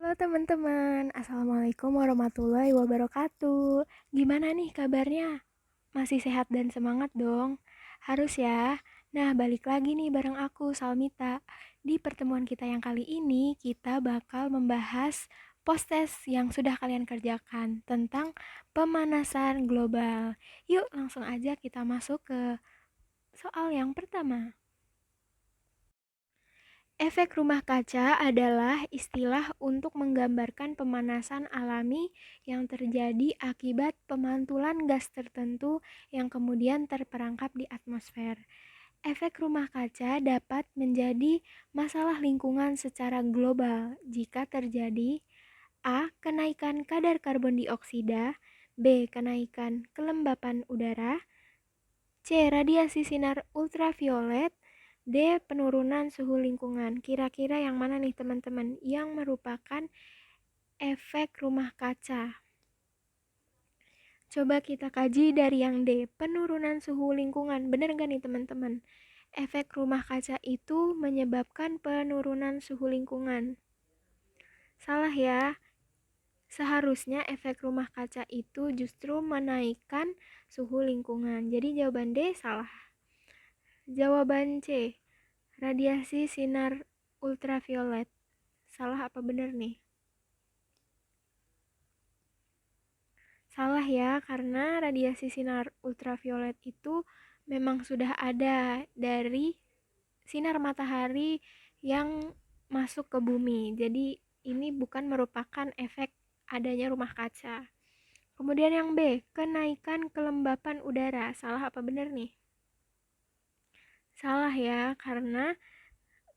Halo teman-teman, Assalamualaikum warahmatullahi wabarakatuh. Gimana nih kabarnya? Masih sehat dan semangat dong? Harus ya. Nah, balik lagi nih bareng aku, Salmita. Di pertemuan kita yang kali ini, kita bakal membahas post-test yang sudah kalian kerjakan tentang pemanasan global. Yuk, langsung aja kita masuk ke soal yang pertama. Efek rumah kaca adalah istilah untuk menggambarkan pemanasan alami yang terjadi akibat pemantulan gas tertentu yang kemudian terperangkap di atmosfer. Efek rumah kaca dapat menjadi masalah lingkungan secara global jika terjadi A. Kenaikan kadar karbon dioksida, B. Kenaikan kelembapan udara, C. Radiasi sinar ultraviolet, D. Penurunan suhu lingkungan. Kira-kira yang mana nih teman-teman yang merupakan efek rumah kaca? Coba kita kaji dari yang D, penurunan suhu lingkungan. Benar gak nih teman-teman? Efek rumah kaca itu menyebabkan penurunan suhu lingkungan. Salah ya. Seharusnya efek rumah kaca itu justru menaikkan suhu lingkungan. Jadi jawaban D salah. Jawaban C, radiasi sinar ultraviolet. Salah apa benar nih? Salah ya, karena radiasi sinar ultraviolet itu memang sudah ada dari sinar matahari yang masuk ke bumi. Jadi ini bukan merupakan efek adanya rumah kaca. Kemudian yang B, kenaikan kelembapan udara. Salah apa benar nih? Salah ya, karena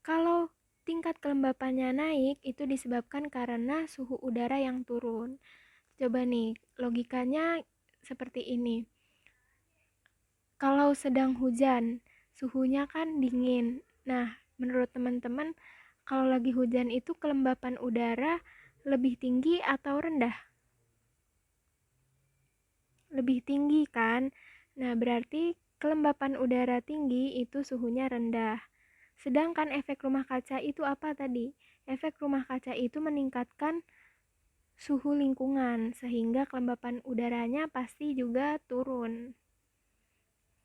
kalau tingkat kelembapannya naik itu disebabkan karena suhu udara yang turun. Coba nih, logikanya seperti ini. Kalau sedang hujan, suhunya kan dingin. Nah, menurut teman-teman, kalau lagi hujan itu kelembapan udara lebih tinggi atau rendah? Lebih tinggi kan? Nah, berarti kelembapan udara tinggi itu suhunya rendah. Sedangkan efek rumah kaca itu apa tadi? Efek rumah kaca itu meningkatkan suhu lingkungan sehingga kelembapan udaranya pasti juga turun.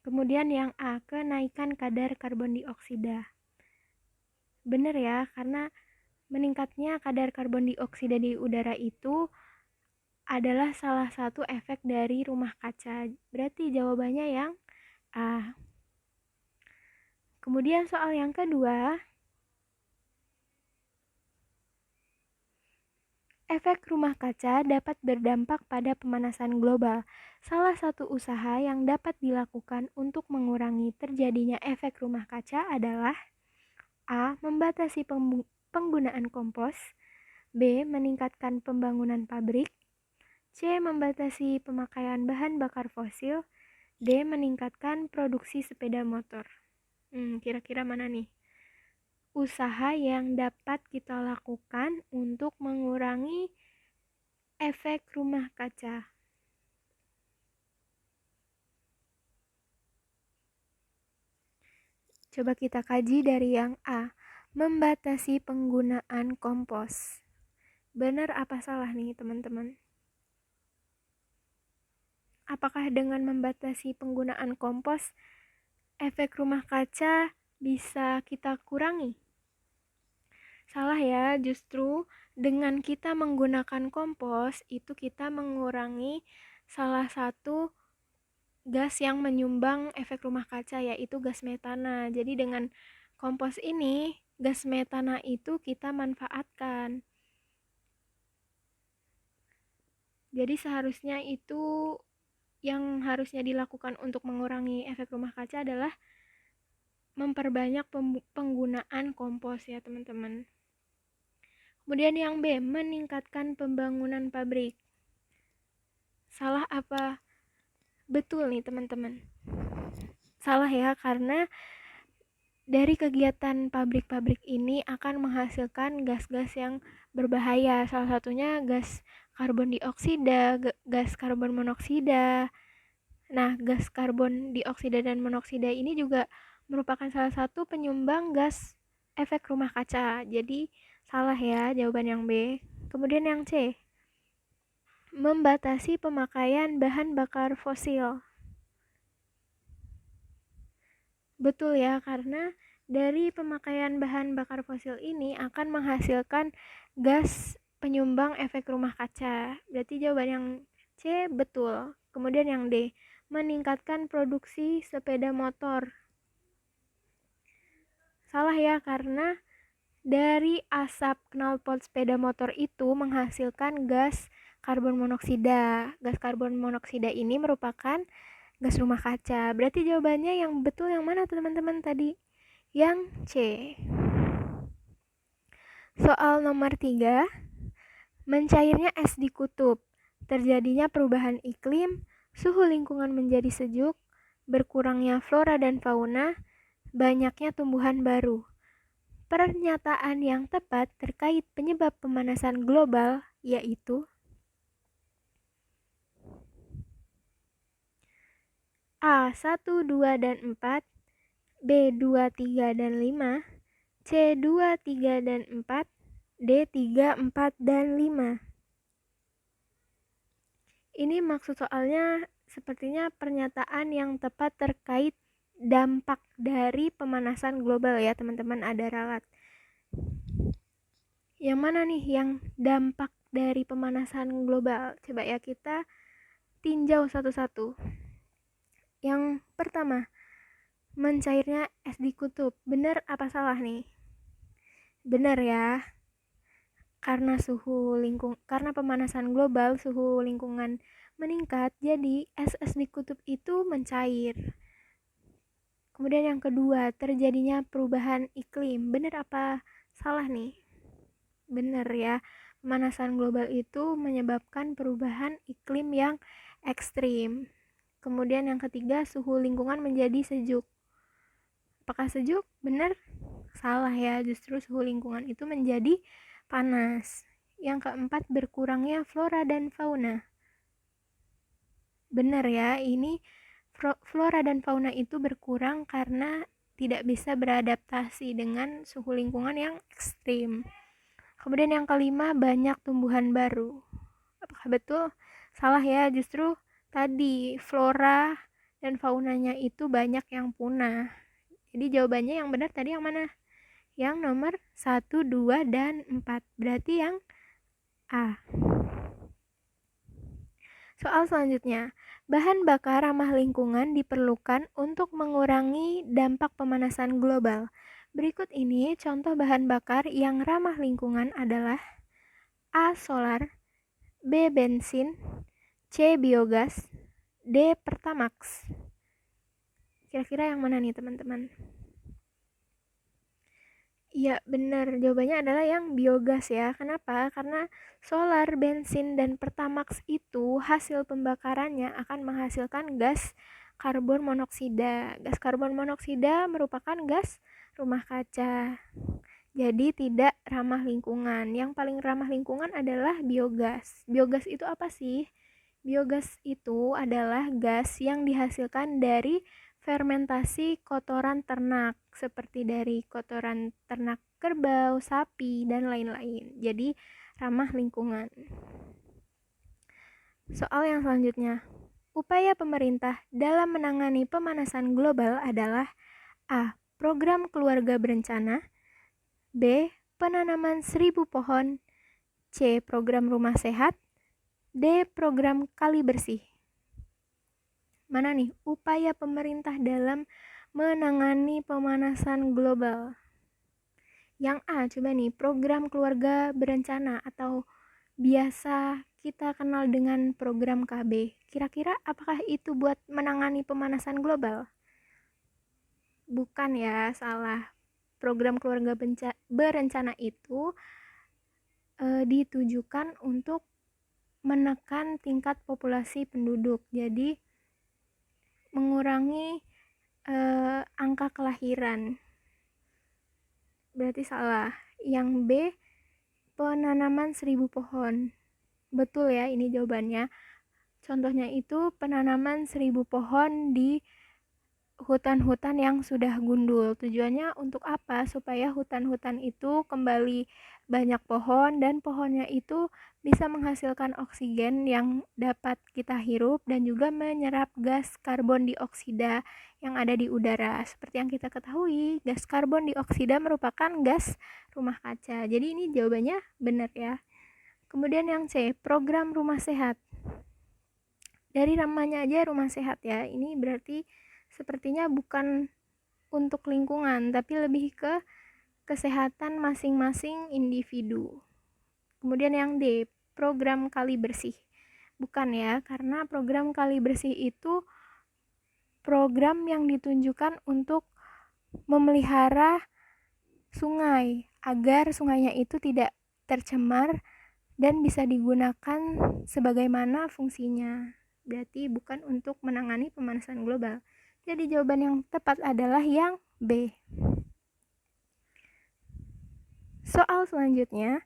Kemudian yang A, kenaikan kadar karbon dioksida. Benar ya, karena meningkatnya kadar karbon dioksida di udara itu adalah salah satu efek dari rumah kaca. Berarti jawabannya yang A. Kemudian soal yang kedua, efek rumah kaca dapat berdampak pada pemanasan global. Salah satu usaha yang dapat dilakukan untuk mengurangi terjadinya efek rumah kaca adalah A. Membatasi penggunaan kompos, B. Meningkatkan pembangunan pabrik, C. Membatasi pemakaian bahan bakar fosil, D. Meningkatkan produksi sepeda motor. Kira-kira mana nih usaha yang dapat kita lakukan untuk mengurangi efek rumah kaca? Coba kita kaji dari yang A, membatasi penggunaan kompos. Benar apa salah nih teman-teman? Apakah dengan membatasi penggunaan kompos, efek rumah kaca bisa kita kurangi? Salah ya, justru dengan kita menggunakan kompos, itu kita mengurangi salah satu gas yang menyumbang efek rumah kaca, yaitu gas metana. Jadi dengan kompos ini, gas metana itu kita manfaatkan. Jadi seharusnya itu yang harusnya dilakukan untuk mengurangi efek rumah kaca adalah memperbanyak penggunaan kompos ya teman-teman. Kemudian yang B, meningkatkan pembangunan pabrik. Salah apa betul nih teman-teman? Salah ya, karena dari kegiatan pabrik-pabrik ini akan menghasilkan gas-gas yang berbahaya. Salah satunya gas karbon dioksida, gas karbon monoksida. Nah, gas karbon dioksida dan monoksida ini juga merupakan salah satu penyumbang gas efek rumah kaca. Jadi, salah ya jawaban yang B. Kemudian yang C, membatasi pemakaian bahan bakar fosil. Betul ya, karena dari pemakaian bahan bakar fosil ini akan menghasilkan gas penyumbang efek rumah kaca. Berarti jawaban yang C betul. Kemudian yang D, meningkatkan produksi sepeda motor. Salah ya, karena dari asap knalpot sepeda motor itu menghasilkan gas karbon monoksida. Gas karbon monoksida ini merupakan gas rumah kaca. Berarti jawabannya yang betul yang mana teman-teman tadi? Yang C. Soal nomor 3, mencairnya es di kutub, terjadinya perubahan iklim, suhu lingkungan menjadi sejuk, berkurangnya flora dan fauna, banyaknya tumbuhan baru. Pernyataan yang tepat terkait penyebab pemanasan global yaitu A. 1, 2, dan 4, B. 2, 3, dan 5, C. 2, 3, dan 4, D. 3, 4, dan 5. Ini maksud soalnya sepertinya pernyataan yang tepat terkait dampak dari pemanasan global ya teman-teman, ada ralat. Yang mana nih yang dampak dari pemanasan global? Coba ya kita tinjau satu-satu. Yang pertama, mencairnya es di kutub. Benar apa salah nih? Benar ya. Karena pemanasan global, suhu lingkungan meningkat, jadi es di kutub itu mencair. Kemudian yang kedua, terjadinya perubahan iklim. Benar apa salah nih? Benar ya. Pemanasan global itu menyebabkan perubahan iklim yang ekstrim. Kemudian yang ketiga, suhu lingkungan menjadi sejuk. Apakah sejuk? Benar? Salah ya, justru suhu lingkungan itu menjadi panas. Yang keempat, berkurangnya flora dan fauna. Benar ya, ini flora dan fauna itu berkurang karena tidak bisa beradaptasi dengan suhu lingkungan yang ekstrim. Kemudian yang kelima, banyak tumbuhan baru. Apakah betul? Salah ya, justru tadi flora dan faunanya itu banyak yang punah. Jadi jawabannya yang benar tadi yang mana? Yang nomor 1, 2, dan 4. Berarti yang A. Soal selanjutnya, bahan bakar ramah lingkungan diperlukan untuk mengurangi dampak pemanasan global. Berikut ini contoh bahan bakar yang ramah lingkungan adalah A. Solar, B. Bensin, C. Biogas, D. Pertamax. Kira-kira yang mana nih teman-teman? Iya benar, jawabannya adalah yang biogas ya. Kenapa? Karena solar, bensin, dan pertamax itu hasil pembakarannya akan menghasilkan gas karbon monoksida. Gas karbon monoksida merupakan gas rumah kaca. Jadi tidak ramah lingkungan. Yang paling ramah lingkungan adalah biogas. Biogas itu apa sih? Biogas itu adalah gas yang dihasilkan dari fermentasi kotoran ternak, seperti dari kotoran ternak kerbau, sapi, dan lain-lain. Jadi ramah lingkungan. Soal yang selanjutnya, upaya pemerintah dalam menangani pemanasan global adalah A. Program keluarga berencana, B. Penanaman 1000 pohon, C. Program rumah sehat, D. Program kali bersih. Mana nih upaya pemerintah dalam menangani pemanasan global? Yang A, coba nih, program keluarga berencana atau biasa kita kenal dengan program KB. Kira-kira apakah itu buat menangani pemanasan global? Bukan ya, salah. Program keluarga berencana itu ditujukan untuk menekan tingkat populasi penduduk. Jadi mengurangi angka kelahiran. Berarti salah. Yang B, penanaman 1000 pohon. Betul ya, ini jawabannya. Contohnya itu penanaman 1000 pohon di hutan-hutan yang sudah gundul. Tujuannya untuk apa? Supaya hutan-hutan itu kembali banyak pohon dan pohonnya itu bisa menghasilkan oksigen yang dapat kita hirup dan juga menyerap gas karbon dioksida yang ada di udara. Seperti yang kita ketahui, gas karbon dioksida merupakan gas rumah kaca. Jadi ini jawabannya benar ya. Kemudian yang C, program rumah sehat. Dari namanya aja rumah sehat ya. Ini berarti sepertinya bukan untuk lingkungan, tapi lebih ke kesehatan masing-masing individu. Kemudian yang D, program kali bersih. Bukan ya, karena program kali bersih itu program yang ditunjukkan untuk memelihara sungai agar sungainya itu tidak tercemar dan bisa digunakan sebagaimana fungsinya. Berarti bukan untuk menangani pemanasan global. Jadi jawaban yang tepat adalah yang B. Soal selanjutnya,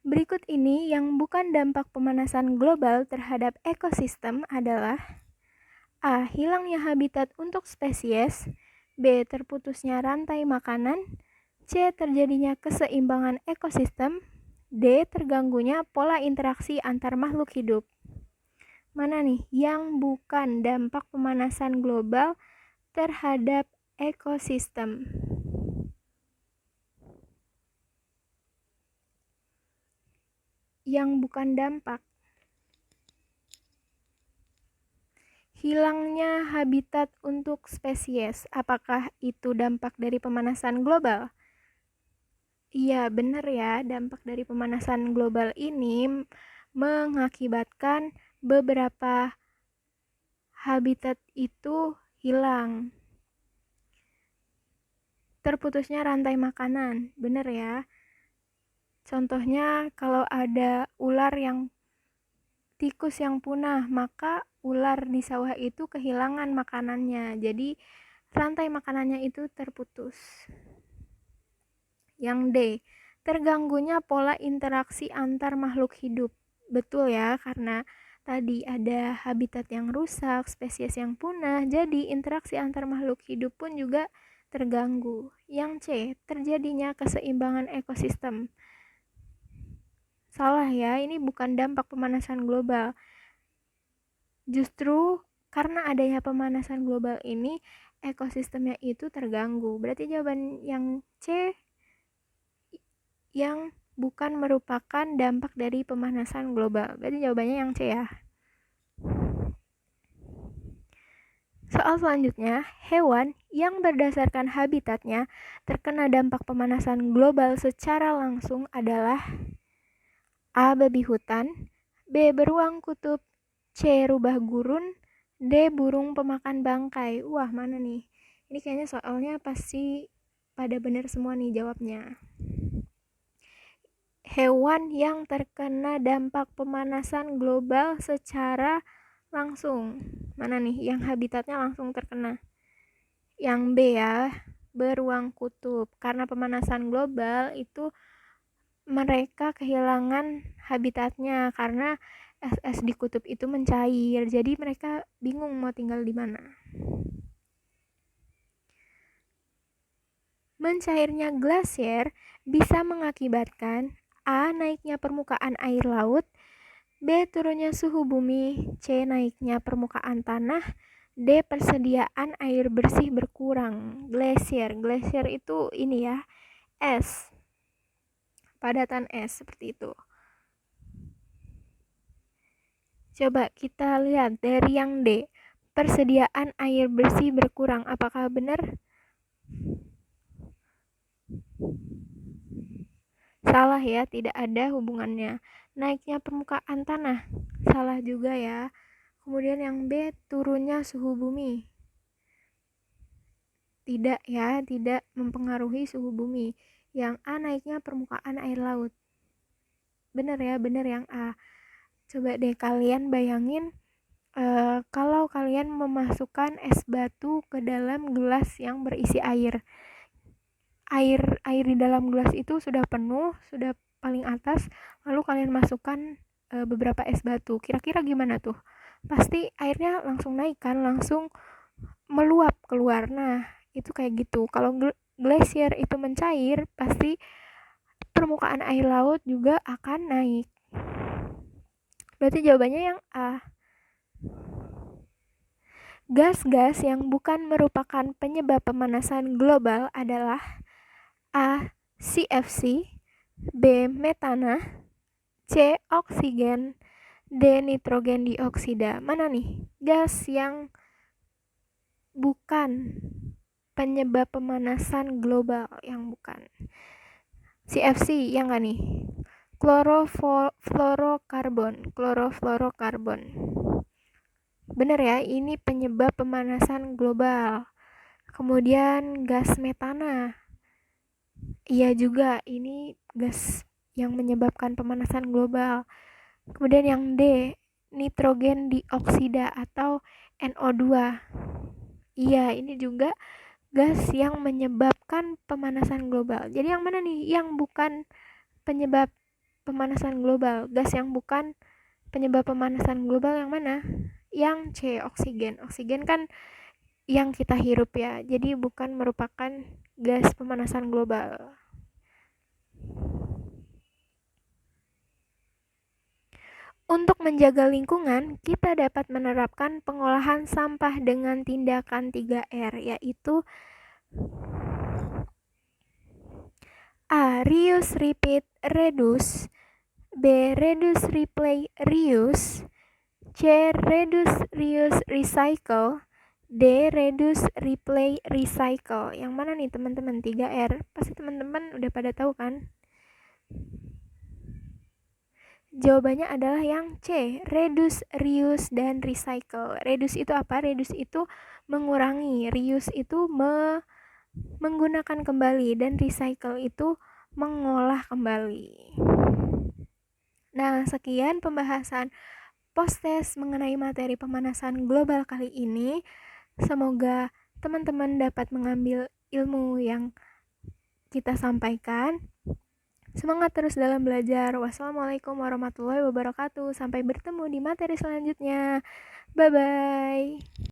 berikut ini yang bukan dampak pemanasan global terhadap ekosistem adalah A. Hilangnya habitat untuk spesies, B. Terputusnya rantai makanan, C. Terjadinya keseimbangan ekosistem, D. Terganggunya pola interaksi antar makhluk hidup. Mana nih yang bukan dampak pemanasan global terhadap ekosistem? Yang bukan dampak. Hilangnya habitat untuk spesies, apakah itu dampak dari pemanasan global? Iya, benar ya. Dampak dari pemanasan global ini mengakibatkan beberapa habitat itu hilang. Terputusnya rantai makanan, benar ya. Contohnya kalau ada tikus yang punah, maka ular di sawah itu kehilangan makanannya. Jadi rantai makanannya itu terputus. Yang D, terganggunya pola interaksi antar makhluk hidup. Betul ya, karena tadi ada habitat yang rusak, spesies yang punah, jadi interaksi antar makhluk hidup pun juga terganggu. Yang C, terjadinya keseimbangan ekosistem. Salah ya, ini bukan dampak pemanasan global. Justru karena adanya pemanasan global ini, ekosistemnya itu terganggu. Berarti jawaban yang C yang bukan merupakan dampak dari pemanasan global. Berarti jawabannya yang C ya. Soal selanjutnya, hewan yang berdasarkan habitatnya terkena dampak pemanasan global secara langsung adalah A. Babi hutan, B. Beruang kutub, C. Rubah gurun, D. Burung pemakan bangkai. Wah, mana nih? Ini kayaknya soalnya pasti pada benar semua nih jawabnya. Hewan yang terkena dampak pemanasan global secara langsung. Mana nih yang habitatnya langsung terkena? Yang B ya, beruang kutub. Karena pemanasan global itu mereka kehilangan habitatnya karena es di kutub itu mencair. Jadi mereka bingung mau tinggal di mana. Mencairnya glasier bisa mengakibatkan A. Naiknya permukaan air laut, B. Turunnya suhu bumi, C. Naiknya permukaan tanah, D. Persediaan air bersih berkurang. Glasier itu ini ya, es, padatan es seperti itu. Coba kita lihat dari yang D, persediaan air bersih berkurang. Apakah benar? Salah ya, tidak ada hubungannya. Naiknya permukaan tanah, salah juga ya. Kemudian yang B, turunnya suhu bumi. Tidak ya, tidak mempengaruhi suhu bumi. Yang A, naiknya permukaan air laut. Benar ya, benar yang A. Coba deh kalian bayangin kalau kalian memasukkan es batu ke dalam gelas yang berisi air. Air di dalam gelas itu sudah penuh, sudah paling atas, lalu kalian masukkan beberapa es batu. Kira-kira gimana tuh? Pasti airnya langsung naik kan, langsung meluap keluar. Nah, itu kayak gitu. Kalau glasier itu mencair, pasti permukaan air laut juga akan naik. Berarti jawabannya yang A. Gas-gas yang bukan merupakan penyebab pemanasan global adalah A. CFC, B. Metana, C. Oksigen, D. Nitrogen dioksida. Mana nih gas yang bukan penyebab pemanasan global? Yang bukan. CFC yang nggak nih? Klorofluorokarbon. Bener ya, ini penyebab pemanasan global. Kemudian gas metana. Iya juga, ini gas yang menyebabkan pemanasan global. Kemudian yang D, nitrogen dioksida atau NO2. Iya, ini juga gas yang menyebabkan pemanasan global. Jadi yang mana nih yang bukan penyebab pemanasan global? Gas yang bukan penyebab pemanasan global yang mana? Yang C, oksigen. Oksigen kan yang kita hirup ya, jadi bukan merupakan gas pemanasan global. Untuk menjaga lingkungan, kita dapat menerapkan pengolahan sampah dengan tindakan 3R, yaitu A. Reuse, repeat, reduce, B. Reduce, replay, reuse, C. Reduce, reuse, recycle, D. Reduce, replay, recycle. Yang mana nih teman-teman? 3R. Pasti teman-teman udah pada tahu kan? Jawabannya adalah yang C. Reduce, reuse, dan recycle. Reduce itu apa? Reduce itu mengurangi. Reuse itu menggunakan kembali. Dan recycle itu mengolah kembali. Nah, sekian pembahasan post-test mengenai materi pemanasan global kali ini. Semoga teman-teman dapat mengambil ilmu yang kita sampaikan. Semangat terus dalam belajar. Wassalamualaikum warahmatullahi wabarakatuh. Sampai bertemu di materi selanjutnya. Bye-bye.